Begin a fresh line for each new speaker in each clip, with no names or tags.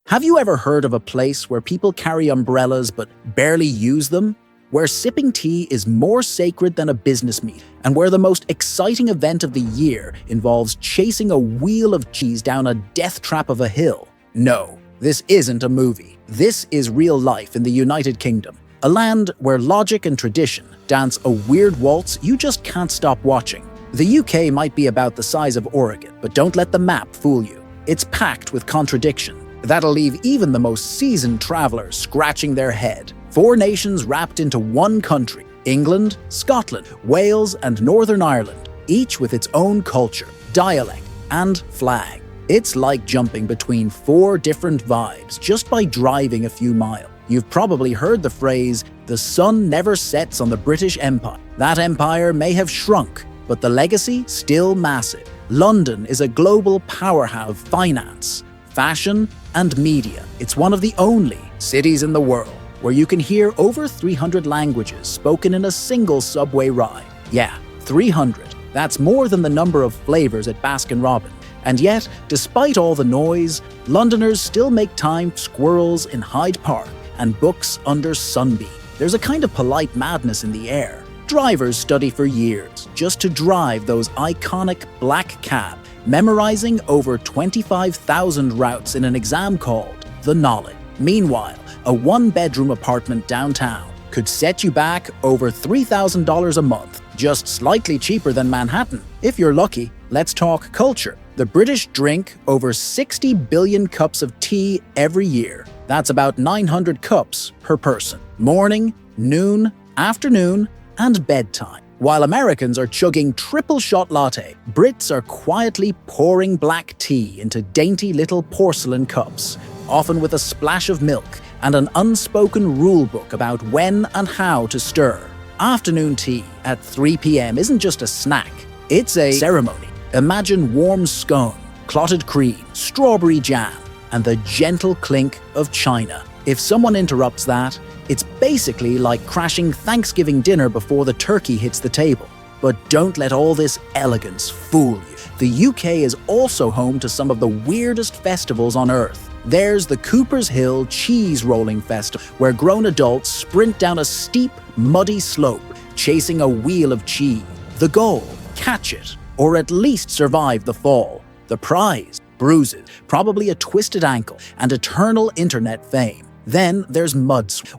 Have you ever heard of a place where people carry umbrellas but barely use them? Where sipping tea is more sacred than a business meeting, and where the most exciting event of the year involves chasing a wheel of cheese down a death trap of a hill? No, this isn't a movie. This is real life in the United Kingdom, a land where logic and tradition dance a weird waltz you just can't stop watching. The UK might be about the size of Oregon, but don't let the map fool you. It's packed with contradiction that'll leave even the most seasoned travelers scratching their head. 4 nations wrapped into one country: England, Scotland, Wales, and Northern Ireland, each with its own culture, dialect, and flag. It's like jumping between 4 different vibes just by driving a few miles. You've probably heard the phrase, "The sun never sets on the British Empire." That empire may have shrunk, but the legacy still massive. London is a global powerhouse of finance, fashion, and media. It's one of the only cities in the world where you can hear over 300 languages spoken in a single subway ride. Yeah, 300. That's more than the number of flavors at Baskin-Robbins. And yet, despite all the noise, Londoners still make time for squirrels in Hyde Park and books under sunbeam. There's a kind of polite madness in the air. Drivers study for years just to drive those iconic black cabs, memorizing over 25,000 routes in an exam called the Knowledge. Meanwhile, a 1-bedroom apartment downtown could set you back over $3,000 a month, just slightly cheaper than Manhattan. If you're lucky, let's talk culture. The British drink over 60 billion cups of tea every year. That's about 900 cups per person. Morning, noon, afternoon, and bedtime. While Americans are chugging triple-shot latte, Brits are quietly pouring black tea into dainty little porcelain cups, often with a splash of milk and an unspoken rule book about when and how to stir. Afternoon tea at 3 p.m. isn't just a snack, it's a ceremony. Imagine warm scone, clotted cream, strawberry jam, and the gentle clink of china. If someone interrupts that, it's basically like crashing Thanksgiving dinner before the turkey hits the table. But don't let all this elegance fool you. The UK is also home to some of the weirdest festivals on earth. There's the Cooper's Hill Cheese Rolling Festival, where grown adults sprint down a steep, muddy slope, chasing a wheel of cheese. The goal: catch it, or at least survive the fall. The prize: bruises, probably a twisted ankle, and eternal internet fame. Then there's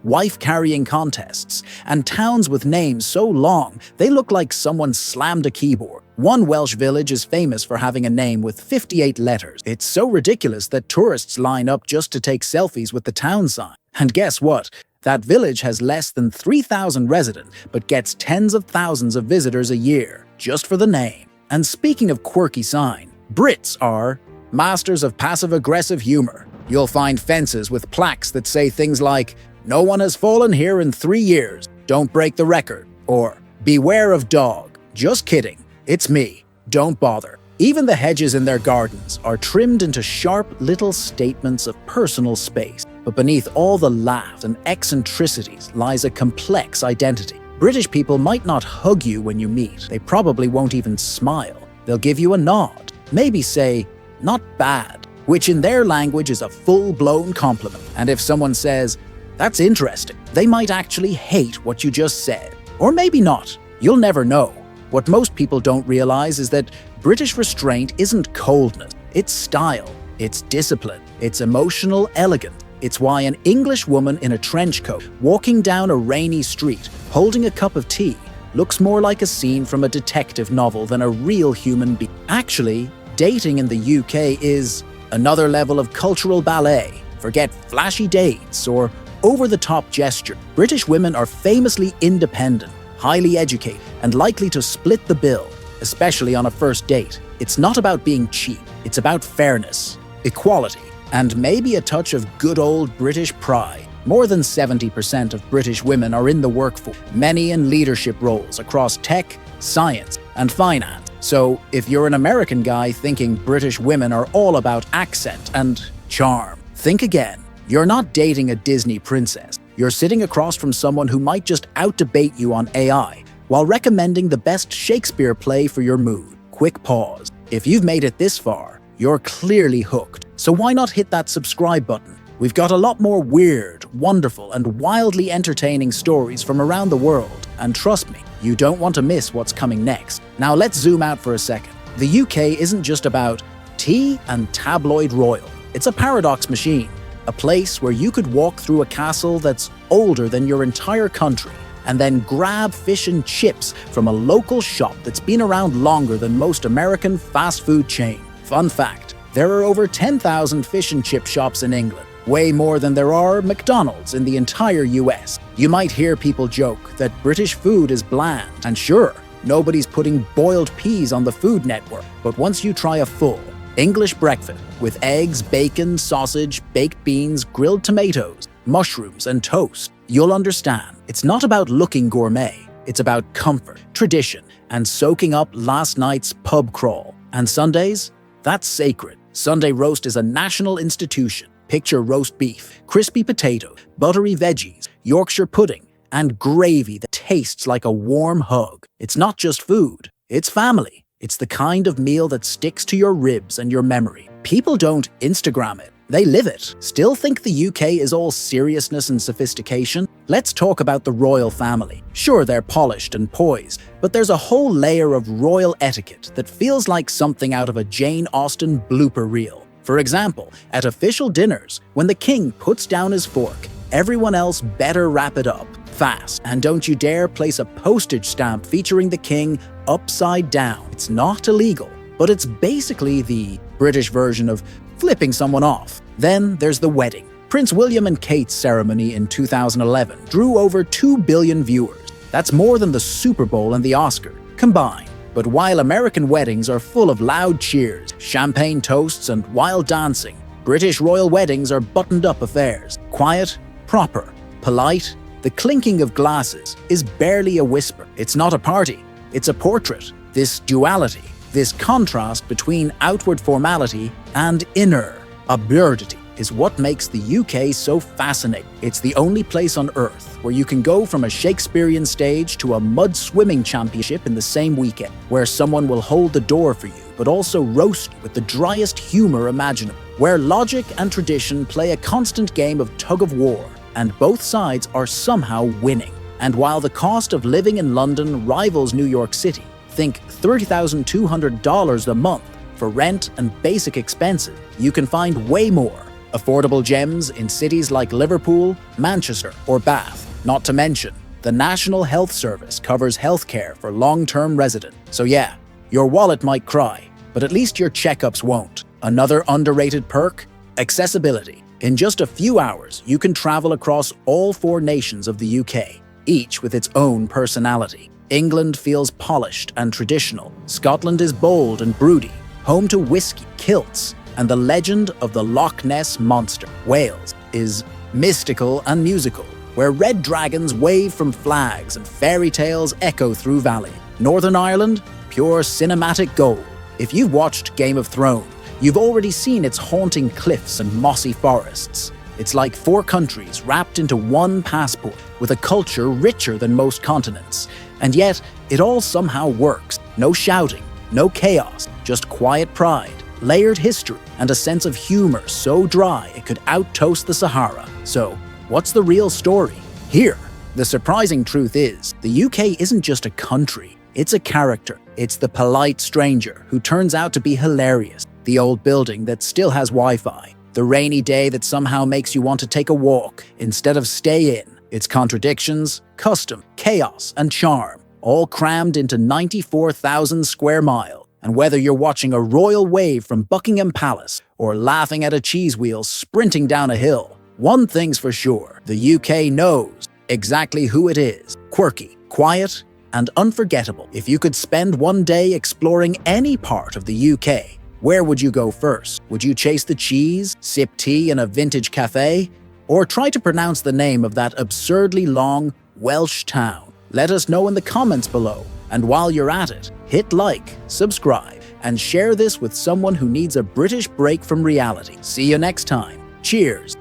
wife-carrying contests, and towns with names so long they look like someone slammed a keyboard. One Welsh village is famous for having a name with 58 letters. It's so ridiculous that tourists line up just to take selfies with the town sign. And guess what? That village has less than 3,000 residents, but gets tens of thousands of visitors a year, just for the name. And speaking of quirky sign, Brits are masters of passive-aggressive humor. You'll find fences with plaques that say things like, "No one has fallen here in 3 years, don't break the record," or "Beware of dog, just kidding, it's me, don't bother." Even the hedges in their gardens are trimmed into sharp little statements of personal space. But beneath all the laughs and eccentricities lies a complex identity. British people might not hug you when you meet. They probably won't even smile. They'll give you a nod, maybe say, "Not bad," which in their language is a full-blown compliment. And if someone says, "That's interesting," they might actually hate what you just said. Or maybe not. You'll never know. What most people don't realize is that British restraint isn't coldness. It's style. It's discipline. It's emotional elegance. It's why an English woman in a trench coat walking down a rainy street holding a cup of tea looks more like a scene from a detective novel than a real human being. Actually, dating in the UK is another level of cultural ballet. Forget flashy dates or over-the-top gesture. British women are famously independent, highly educated, and likely to split the bill, especially on a first date. It's not about being cheap, it's about fairness, equality, and maybe a touch of good old British pride. More than 70% of British women are in the workforce, many in leadership roles across tech, science, and finance. So, if you're an American guy thinking British women are all about accent and charm, think again. You're not dating a Disney princess. You're sitting across from someone who might just out-debate you on AI while recommending the best Shakespeare play for your mood. Quick pause. If you've made it this far, you're clearly hooked. So why not hit that subscribe button? We've got a lot more weird, wonderful, and wildly entertaining stories from around the world, and trust me, you don't want to miss what's coming next. Now let's zoom out for a second. The UK isn't just about tea and tabloid royal. It's a paradox machine, a place where you could walk through a castle that's older than your entire country, and then grab fish and chips from a local shop that's been around longer than most American fast food chain. Fun fact, there are over 10,000 fish and chip shops in England, way more than there are McDonald's in the entire US. You might hear people joke that British food is bland, and sure, nobody's putting boiled peas on the Food Network, but once you try a full English breakfast with eggs, bacon, sausage, baked beans, grilled tomatoes, mushrooms, and toast, you'll understand it's not about looking gourmet, it's about comfort, tradition, and soaking up last night's pub crawl. And Sundays? That's sacred. Sunday roast is a national institution. Picture roast beef, crispy potato, buttery veggies, Yorkshire pudding, and gravy that tastes like a warm hug. It's not just food, it's family. It's the kind of meal that sticks to your ribs and your memory. People don't Instagram it, they live it. Still think the UK is all seriousness and sophistication? Let's talk about the royal family. Sure, they're polished and poised, but there's a whole layer of royal etiquette that feels like something out of a Jane Austen blooper reel. For example, at official dinners, when the king puts down his fork, everyone else better wrap it up fast. And don't you dare place a postage stamp featuring the king upside down. It's not illegal, but it's basically the British version of flipping someone off. Then there's the wedding. Prince William and Kate's ceremony in 2011 drew over 2 billion viewers. That's more than the Super Bowl and the Oscar combined. But while American weddings are full of loud cheers, champagne toasts, and wild dancing, British royal weddings are buttoned-up affairs. Quiet, proper, polite. The clinking of glasses is barely a whisper. It's not a party, it's a portrait. This duality, this contrast between outward formality and inner absurdity is what makes the UK so fascinating. It's the only place on earth where you can go from a Shakespearean stage to a mud swimming championship in the same weekend, where someone will hold the door for you but also roast you with the driest humor imaginable, where logic and tradition play a constant game of tug-of-war, and both sides are somehow winning. And while the cost of living in London rivals New York City, think $30,200 a month for rent and basic expenses, you can find way more affordable gems in cities like Liverpool, Manchester, or Bath. Not to mention, the National Health Service covers healthcare for long-term residents. So yeah, your wallet might cry, but at least your checkups won't. Another underrated perk? Accessibility. In just a few hours, you can travel across all 4 nations of the UK, each with its own personality. England feels polished and traditional. Scotland is bold and broody, home to whiskey, kilts, and the legend of the Loch Ness Monster. Wales is mystical and musical, where red dragons wave from flags and fairy tales echo through valley. Northern Ireland, pure cinematic gold. If you've watched Game of Thrones, you've already seen its haunting cliffs and mossy forests. It's like 4 countries wrapped into one passport, with a culture richer than most continents. And yet, it all somehow works. No shouting, no chaos, just quiet pride, layered history, and a sense of humor so dry it could out-toast the Sahara. So, what's the real story? Here, the surprising truth is, the UK isn't just a country, it's a character. It's the polite stranger who turns out to be hilarious, the old building that still has Wi-Fi, the rainy day that somehow makes you want to take a walk instead of stay in. It's contradictions, custom, chaos, and charm, all crammed into 94,000 square miles. And whether you're watching a royal wave from Buckingham Palace or laughing at a cheese wheel sprinting down a hill, one thing's for sure, the UK knows exactly who it is. Quirky, quiet, and unforgettable. If you could spend one day exploring any part of the UK, where would you go first? Would you chase the cheese, sip tea in a vintage cafe, or try to pronounce the name of that absurdly long Welsh town? Let us know in the comments below. And while you're at it, hit like, subscribe, and share this with someone who needs a British break from reality. See you next time. Cheers!